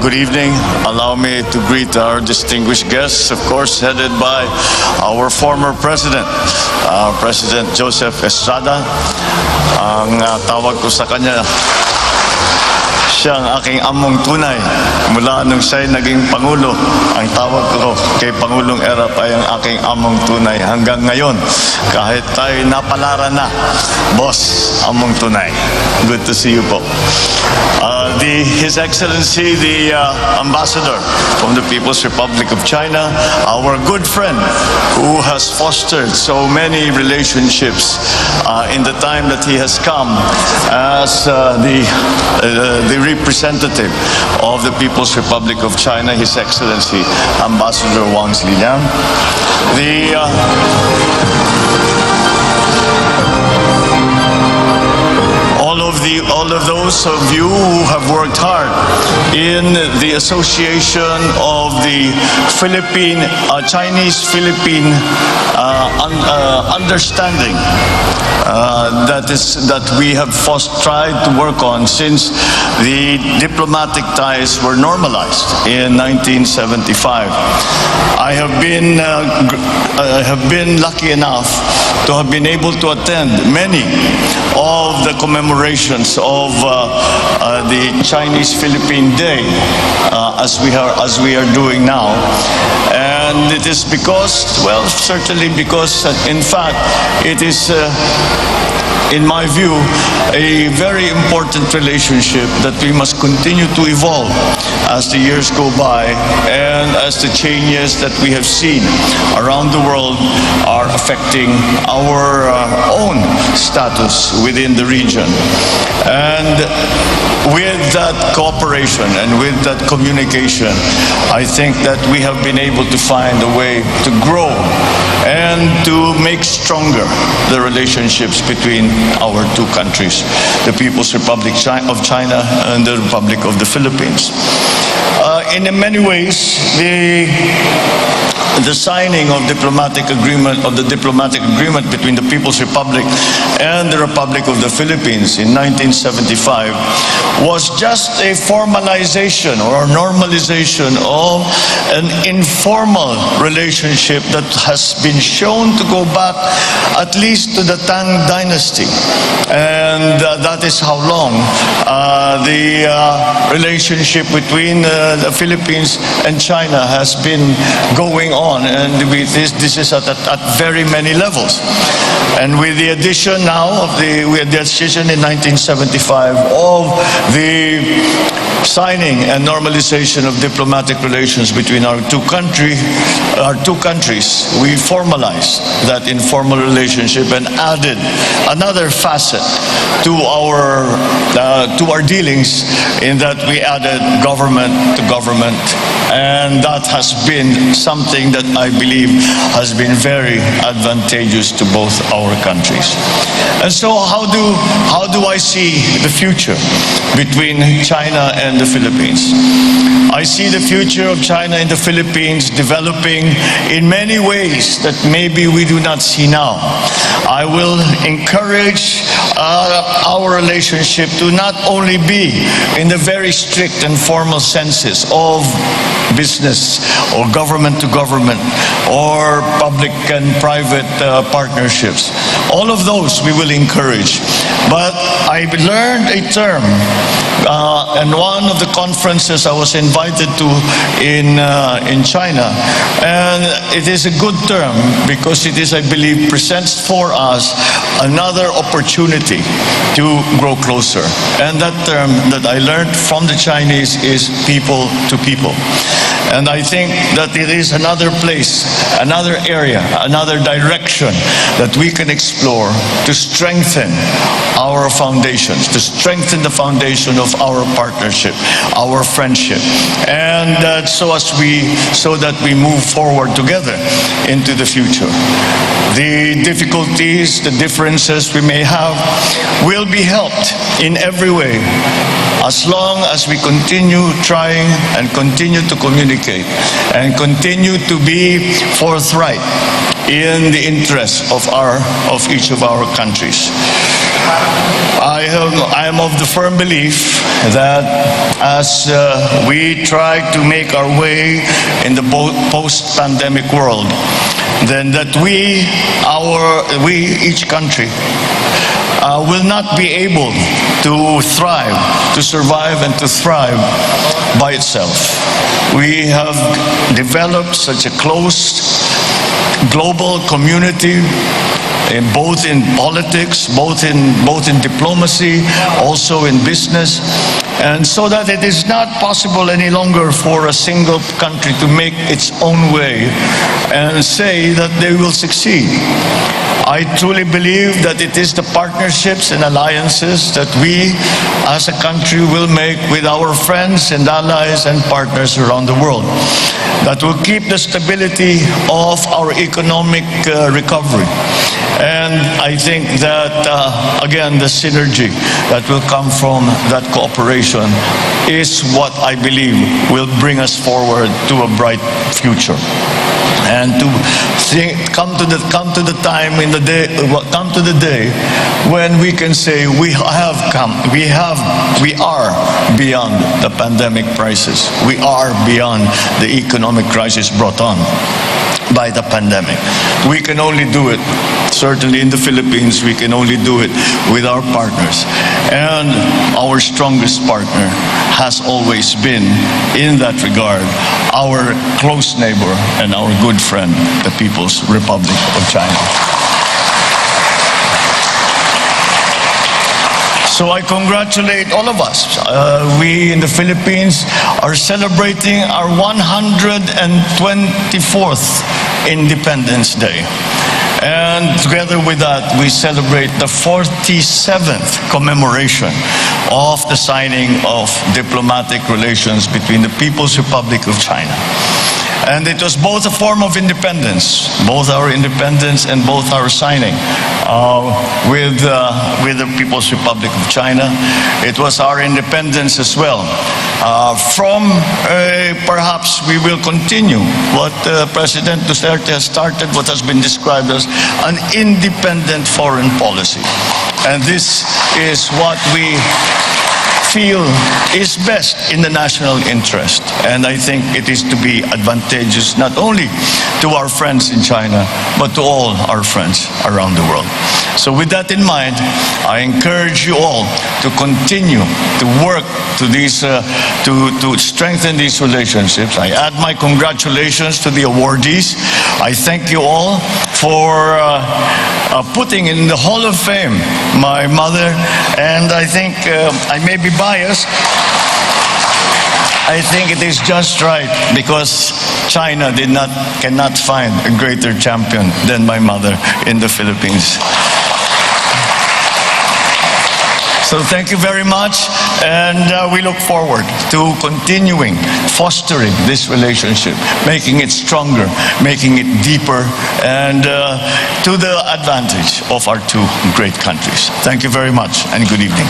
Good evening. Allow me to greet our distinguished guests, of course, headed by our former President, President Joseph Estrada. Ang tawag ko sa kanya, siya ang aking among tunay. Mula nung siya'y naging Pangulo, ang tawag ko kay Pangulong Erap ay ang aking among tunay. Hanggang ngayon, kahit tayo napalaran na, boss, among tunay. Good to see you po. His Excellency, the Ambassador from the People's Republic of China, our good friend who has fostered so many relationships in the time that he has come as the representative of the People's Republic of China, His Excellency Ambassador Wang Ziliang. All of those of you who have worked hard in the association of the Chinese-Philippine understanding that we have tried to work on since the diplomatic ties were normalized in 1975. I have been lucky enough to have been able to attend many of the commemorations of the Chinese-Philippine Day as we are doing now. And it is because, well, certainly because, in fact, it is, in my view, a very important relationship that we must continue to evolve as the years go by and as the changes that we have seen around the world are affecting our own status within the region. And with that cooperation and with that communication, I think that we have been able to find a way to grow and to make stronger the relationships between our two countries, the People's Republic of China and the Republic of the Philippines. In many ways, the signing of the diplomatic agreement between the People's Republic and the Republic of the Philippines in 1975 was just a formalization or a normalization of an informal relationship that has been shown to go back at least to the Tang Dynasty. And that is how long the relationship between the Philippines and China has been going on, and this is at very many levels. And with the addition now of the addition in 1975 of the signing and normalization of diplomatic relations between our two countries, we formalized that informal relationship and added another facet to our dealings, in that we added government to government, and that has been something that I believe has been very advantageous to both our countries. And so how do I see the future between China and the Philippines? I see the future of China and the Philippines developing in many ways that maybe we do not see now. I will encourage our relationship to not only be in the very strict and formal senses of business or government to government or public and private partnerships. All of those we will encourage. But I learned a term in one of the conferences I was invited to in China, and it is a good term because it is, I believe, presents for us another opportunity to grow closer. And that term that I learned from the Chinese is people to people. And I think that it is another place, another area, another direction that we can explore to strengthen our foundations, to strengthen the foundation of our partnership, our friendship, and so that we move forward together into the future. The difficulties, the differences we may have will be helped in every way as long as we continue trying and continue to communicate and continue to be forthright in the interest of each of our countries. I am of the firm belief that as we try to make our way in the post-pandemic world, then that each country will not be able to thrive, to survive and to thrive by itself. We have developed such a close global community, both in politics, both in diplomacy, also in business, and so that it is not possible any longer for a single country to make its own way and say that they will succeed. I truly believe that it is the partnerships and alliances that we as a country will make with our friends and allies and partners around the world that will keep the stability of our economic recovery. And I think that, again, the synergy that will come from that cooperation is what I believe will bring us forward to a bright future. And to come to the day when we can say we are beyond the pandemic crisis. We are beyond the economic crisis brought on by the pandemic. We can only do it, certainly in the Philippines, we can only do it with our partners. And our strongest partner has always been, in that regard, our close neighbor and our good friend, the People's Republic of China. So I congratulate all of us. We in the Philippines are celebrating our 124th Independence Day. And together with that, we celebrate the 47th commemoration of the signing of diplomatic relations between the People's Republic of China. And it was both a form of independence, both our independence and both our signing with the People's Republic of China. It was our independence as well. Perhaps we will continue what President Duterte has started, what has been described as an independent foreign policy. And this is what we feel is best in the national interest. And I think it is to be advantageous not only to our friends in China, but to all our friends around the world. So with that in mind, I encourage you all to continue to work to strengthen these relationships. I add my congratulations to the awardees. I thank you all for putting in the Hall of Fame my mother, and I think I may be biased. I think it is just right because China cannot find a greater champion than my mother in the Philippines. So thank you very much, and we look forward to continuing fostering this relationship, making it stronger, making it deeper, and to the advantage of our two great countries. Thank you very much, and good evening.